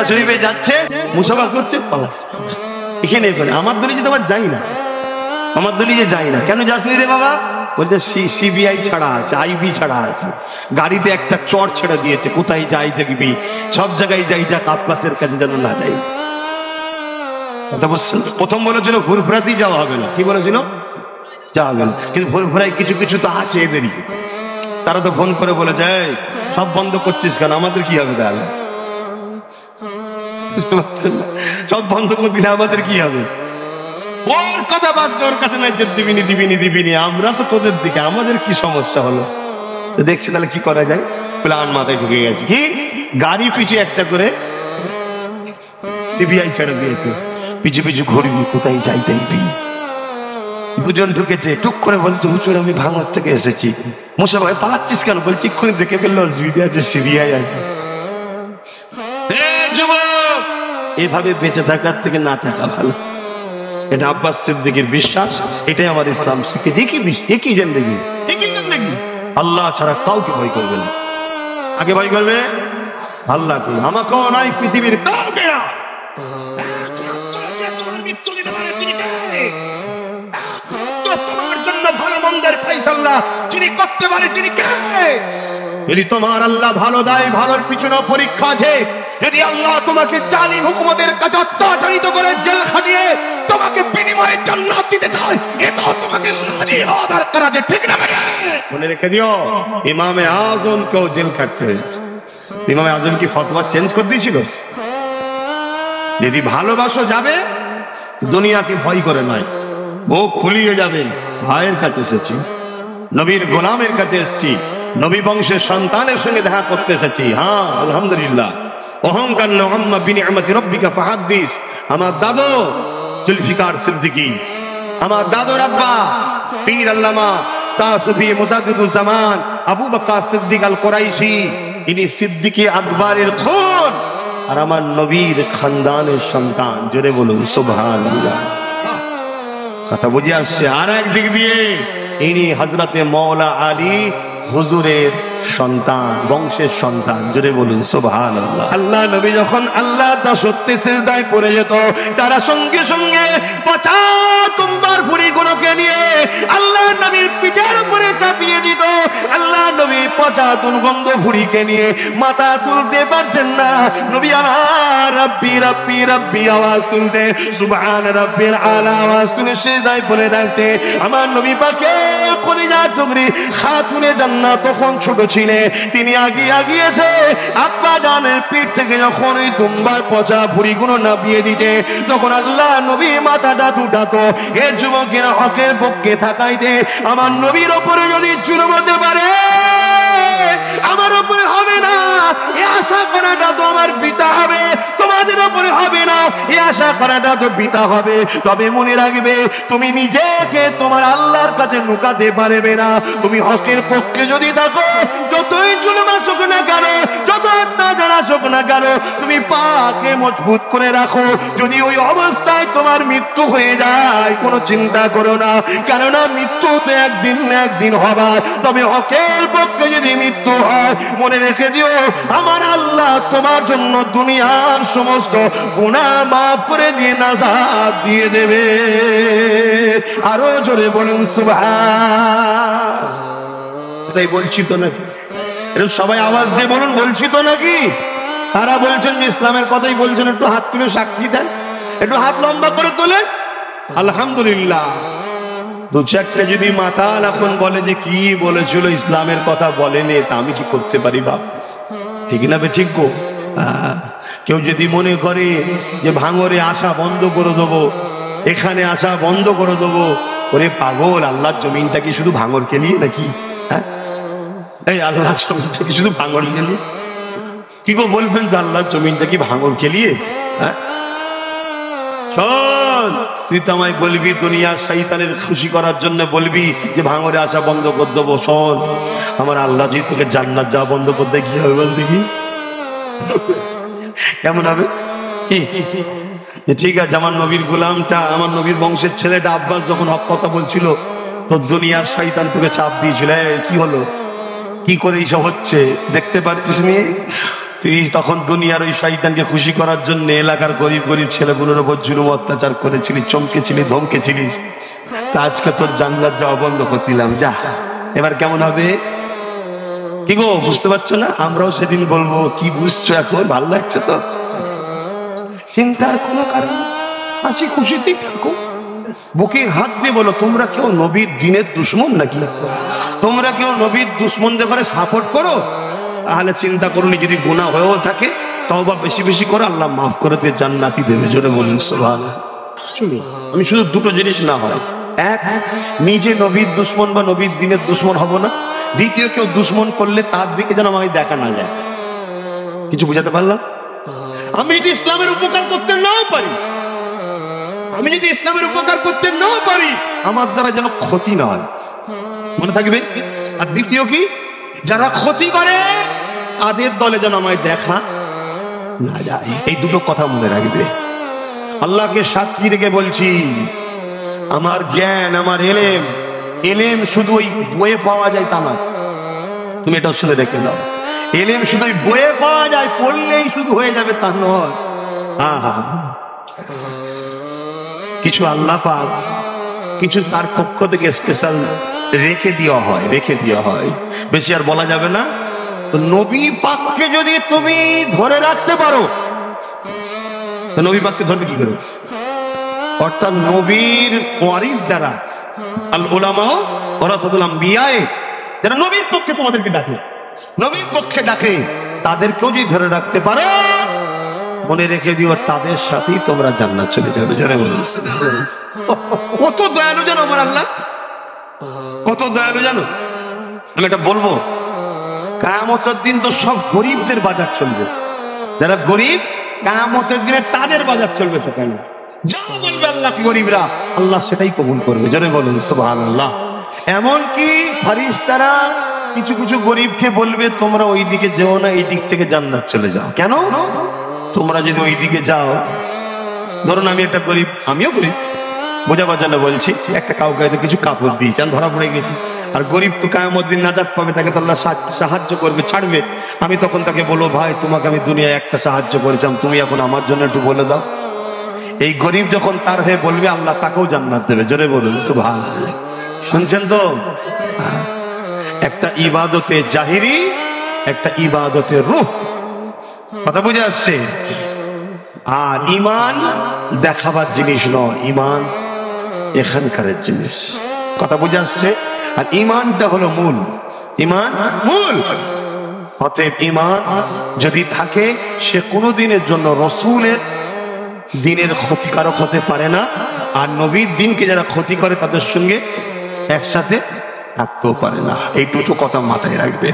শরীফে যাচ্ছে, মুসাফা করছে, পালাচ্ছে। এখানে এখানে আমার দলি যেতে আবার যাই না, আমার দলি যে যাই না। কেন যাসনি রে বাবা? বলছে সিবিআই ছাড়া আছে, আইবি ছাড়া আছে, গাড়িতে একটা চট ছেড়ে দিয়েছে, কোথায় যাই দেখবি, সব জায়গায় যাই, যা আব্বাসের কাছে যেন না যাই। প্রথম বলেছিল ফুরফুরাতেই যাওয়া হবে না, কি বলেছিল? যাওয়া হবে না, কিন্তু ফুরফুরায় কিছু কিছু তো আছে এদেরই, তারা তো ফোন করে বলে যায় সব বন্ধ করছিস কেন, আমাদের কি হবে? তাহলে বুঝতে পারছেন না, সব বন্ধ করে দিলে আমাদের কি হবে? ওর কথা বাদ, ওর কাছে নাই যে দিবিনি দিবিনি দিবিনি, আমরা তো তোদের দিকে, আমাদের কি সমস্যা হলো? দেখছি তাহলে কি করা যায়, প্ল্যান মাথায় ঢুকে গেছে। কি গাড়ি পিছু একটা করে সিবিআই ছেড়ে দিয়েছে, পিছু পিছু ঘুরবি, কোথায় যাই দেখবি। দুজন ঢুকেছে, টুক করে বলছে হুজুর আমি ভাঙর থেকে এসেছি। মুসা ভাই পালাচ্ছিস কেন? বলছি এক্ষুনি দেখে ফেললো অসুবিধা আছে, সিবিআই আছে। এভাবে বেঁচে থাকার থেকে না থাকা ভালো, এটা আব্বাস সিদ্দিকের বিশ্বাস, এটাই আমার ইসলাম শিখেছে। একই জিন্দেগি, একই জিন্দেগি, আল্লাহ ছাড়া কাউকে ভয় করবে না। আগে ভয় করবে আল্লাহকে, আমাকেও নাই, পৃথিবীর কাউকে না। তোমার জন্য ভালো মন্দের ফায়সালা যিনি করতে পারে তিনি কে? যদি তোমার আল্লাহ ভালো দেয়, ভালোর পিছনে পরীক্ষা আছে। যদি আল্লাহ তোমাকে জালিম হুকুমতের কাছে অত্যাচারিত করে জেল খাটিয়ে তোমাকে বিনিময়ে জান্নাত দিতে চায়, এটাও তোমাকে রাজি হওয়া দরকার আছে, ঠিক না? মনে রেখে দিও, ইমামে আজম কেও জেল খাটতে হয়েছে। ইমামে আজম কি ফতোয়া চেঞ্জ করে দিয়েছিল? যদি ভালোবাসো যাবে, দুনিয়াকে ভয় করে নয়, বুক খুলিয়ে যাবে। ভাইয়ের কাছে এসেছি, নবীর গোলামের কাছে এসেছি, নবী বংশের সন্তানের সঙ্গে দেখা করতে এসেছি। হ্যাঁ আলহামদুলিল্লাহ, অহংকার না, আম্মা বিনিআমাতি রাব্বিকা ফাহাদ্দিস। আমার দাদু জুলফিকার সিদ্দিকী, আমার দাদুর আব্বা পীর আল্লামা শাহ সুফি মুসাদ্দিদুজ্জামান আবু বকর সিদ্দিক আল কুরাইশি, ইনি সিদ্দিকী আকবরের খুন আর আমার নবীর খানদানের সন্তান। জোরে বলুন সুবহানাল্লাহ। কথা বুঝে আসছে? আর একদিক দিয়ে ইনি হযরতে মাওলা আলী হুজুরের সন্তান, বংশের সন্তান। জোরে বলুন সুবহানাল্লাহ। আল্লাহ নবী যখন আল্লাহ দাসত্বে সিজদায় পড়ে যেত, তারা সঙ্গে সঙ্গে 50 বার ভুঁড়িগুলোকে নিয়ে আল্লাহ নবীর পিঠের উপরে চাপিয়ে দিত। আল্লাহ নবী 50 গন্ধ ভুঁড়িকে নিয়ে মাথা তুলতে পারতেন না। নবী আমার রাব্বি রাব্বি রাব্বি আওয়াজ তুলতে, সুবহান রাব্বিল আলা আওয়াজ তুলে সিজদায় পড়ে থাকতে। আমার নবী পাকের কলিজা টুকরি খাতুনে জান্নাত তখন ছোট ছিলেন, তিনি আগিয়ে এসে আব্বা জানের পিঠ থেকে যখন ওই দুম্বার পচা ভুঁড়িগুলো নামিয়ে দিতে, তখন আল্লাহ নবী মাথাটা উঠাতো। এ যুবকেরা হকের পক্ষে থাকাইতে, আমার নবীর ওপরে যদি জুলুম হতে পারে আমার উপরে হবে না, এ আশা করাটা তো আমার পিতা হবে, তোমাদের উপরে হবে না, এ আশা করাটা তো পিতা হবে। তবে মনে রাখবে, তুমি নিজেকে তোমার আল্লাহর কাছে লুকাতে পারবে না। তুমি হকের পক্ষে যদি থাকো, যতই জুলুম আসুক না কেন, যত অত্যাচার আসুক না কেন, তুমি পাকে মজবুত করে রাখো। যদি ওই অবস্থায় তোমার মৃত্যু হয়ে যায়, কোনো চিন্তা করো না, কেননা মৃত্যু তো একদিন না একদিন হবার। তবে হকের পক্ষে যদি মৃত্যু হয়, মনে রেখে দিও, আমার আল্লাহ তোমার জন্য দুনিয়ার সমস্ত গুনাহ মাফ করে দিয়ে নাজাত দিয়ে দেবে। আরো জোরে বলুন সুবহান। তাই বলছি তো নাকি? এটা সবাই আওয়াজ দিয়ে বলুন, বলছি তো নাকি? কারা বলছেন যে ইসলামের কথাই বলছেন একটু হাত তুলে সাক্ষী দেন, একটু হাত লম্বা করে তোলেন। আলহামদুলিল্লাহ। দু চারটে যদি মাতাল এখন বলে যে কি বলেছিল, ইসলামের কথা বলেনি, তা আমি কি করতে পারি বাপ? ঠিক না বে ঠিক গো? কেউ যদি মনে করে যে ভাঙরে আসা বন্ধ করে দেবো, এখানে আসা বন্ধ করে দেবো, ওরে পাগল, আল্লাহর জমিনটা কি শুধু ভাঙরকে নিয়ে নাকি? হ্যাঁ, এই আল্লাহর জমিনটা কি শুধু ভাঙরকে নিয়ে? কি গো বলবেন তো, আল্লাহর জমিনটা কি ভাঙরকে নিয়ে? হ্যাঁ, শোন, তুই তো আমায় বলবি দুনিয়ার শয়তানের খুশি করার জন্য বলবি যে ভাঙরে আসা বন্ধ করে দেবো। শোন, আমার আল্লাহ যদি তোকে জান্নাত যাওয়া বন্ধ করতে, কি হবে বল দেখি? কেমন হবে? ঠিক আছে, আমার নবীর গোলামটা, আমার নবীর বংশের ছেলেটা আব্বাস যখন হক কথা বলছিল, তো দুনিয়ার শয়তান তোকে চাপ দিয়েছিল, কি হলো, কি করে এইসব হচ্ছে দেখতে পাচ্ছিস নি? তুই তখন দুনিয়ার ওই শয়তানকে খুশি করার জন্য এলাকার গরিব গরিব ছেলেগুলোর উপর জুলুম অত্যাচার করেছিলি, চমকেছিলি, ধমকেছিলিস। তা আজকে তোর জান্নাত যাওয়া বন্ধ করে দিলাম, যা। এবার কেমন হবে? কি গো, বুঝতে পারছো না? আমরাও সেদিন বলবো, কি বুঝছো এখন? ভালো লাগছে তো? চিন্তার কোনো কারণ, হাসি খুশিতেই থাকো। বুকে হাত দিয়ে বলো, তোমরা কেউ নবীর দ্বীনের দুশমন নাকি? তোমরা কেউ নবীর দুশমনদের করে সাপোর্ট করো? তাহলে চিন্তা করুনি, যদি গুনাহ হয়েও থাকে তওবা বেশি বেশি করে আল্লাহ মাফ করে দিয়ে জান্নাতি দেবে। জোরে বলুন সুবহানাল্লাহ। আমি শুধু দুটো জিনিস না হয়, এক, নিজে নবীর দুশমন বা নবীর দ্বীনের দুশমন হব না। দ্বিতীয়, কেউ দুশমন করলে তার দিকে যেন আমাকে দেখা না যায়। কিছু বুঝাতে পারলাম? আমি যদি ইসলামের উপকার করতে নাও পারি, আমি যদি ইসলামের উপকার করতে নাও পারি, আমার দ্বারা যেন ক্ষতি না হয়, মনে থাকবে। আর দ্বিতীয় কি, যারা ক্ষতি করে তাদের দলে যেন আমায় দেখা না যায়। এই দুটো কথা মনে রাখবে। আল্লাহকে সাক্ষী রেখে বলছি, আমার জ্ঞান, আমার এলেম শুধু ওই বইয়ে পাওয়া যায় তা নয়। তুমি এটা শুনে রেখে দাও, এলেম শুধু ওই বইয়ে পাওয়া যায়, পড়লেই শুধু হয়ে যাবে তা নয়। কিছু আল্লাহ পাক, কিছু তার পক্ষ থেকে স্পেশাল রেখে দেওয়া হয়, বেশি আর বলা যাবে না। তো নবী পাককে যদি তুমি ধরে রাখতে পারো, তো নবী পাককে ধরবে কি করে? অর্থাৎ নবীর ওয়ারিস যারা, আল উলামা ওয়ারাসাতুল আম্বিয়া, যারা নবীর পক্ষে তোমাদেরকে ডাকে, নবীর পক্ষে ডাকে, তাদেরকেও যদি ধরে রাখতে পারো, মনে রেখে দিও তাদের সাথেই তোমরা জান্নাত চলে যাবে। যারা বলুন কত দয়ালু জানো আমার আল্লাহ, কত দয়ালু জানো। আমি এটা বলবো, কিয়ামতের দিন তো সব গরিবদের বাজার চলবে। যারা গরিব, কিয়ামতের দিনে তাদের বাজার চলবে। সেখানে যা বলবে আল্লাহ গরিবরা, আল্লাহ সেটাই কবুল করবে। যারা বলুন সুবহানাল্লাহ। এমনকি ফেরেশতারা কিছু কিছু গরিবকে বলবে, তোমরা ওই দিকে যেও না, এই দিক থেকে জান্নাত চলে যাও। কেন? তোমরা যদি ওই দিকে যাও, ধরুন আমি একটা গরিব, আমিও গরিব, বোঝাবার জন্য বলছি, একটা কাউকে হয়তো কিছু কাপড় দিয়েছি, আমি ধরা পড়ে গেছি। আর গরিব তো কিয়ামতের দিন নাজাত পাবে, তাকে তো আল্লাহ সাহায্য করবে, ছাড়বে। আমি তখন তাকে বলবো, ভাই তোমাকে আমি দুনিয়ায় একটা সাহায্য করেছিলাম, তুমি এখন আমার জন্য একটু বলে দাও। এই গরিব যখন তার হয়ে বলবে, আল্লাহ তাকেও জান্নাত দেবে। জোরে বলুন সুবহানাল্লাহ। শুনছেন তো? একটা ইবাদতে জাহিরি, একটা ইবাদতে রূহ। কথা বুঝে আসছে? আর ঈমান দেখাবার জিনিস নয়, ঈমান এখানকার জিনিস। কথা বুঝে আসছে? আর ঈমানটা হলো মূল, ঈমান মূল। অতএব ঈমান যদি থাকে, সে কোনো দিনের জন্য রাসূলের দ্বীনের ক্ষতিকারক হতে পারে না। আর নবীর দ্বীনকে যারা ক্ষতি করে তাদের সঙ্গে একসাথে থাকতেও পারে না। এই দুটো কথা মাথায় রাখবে।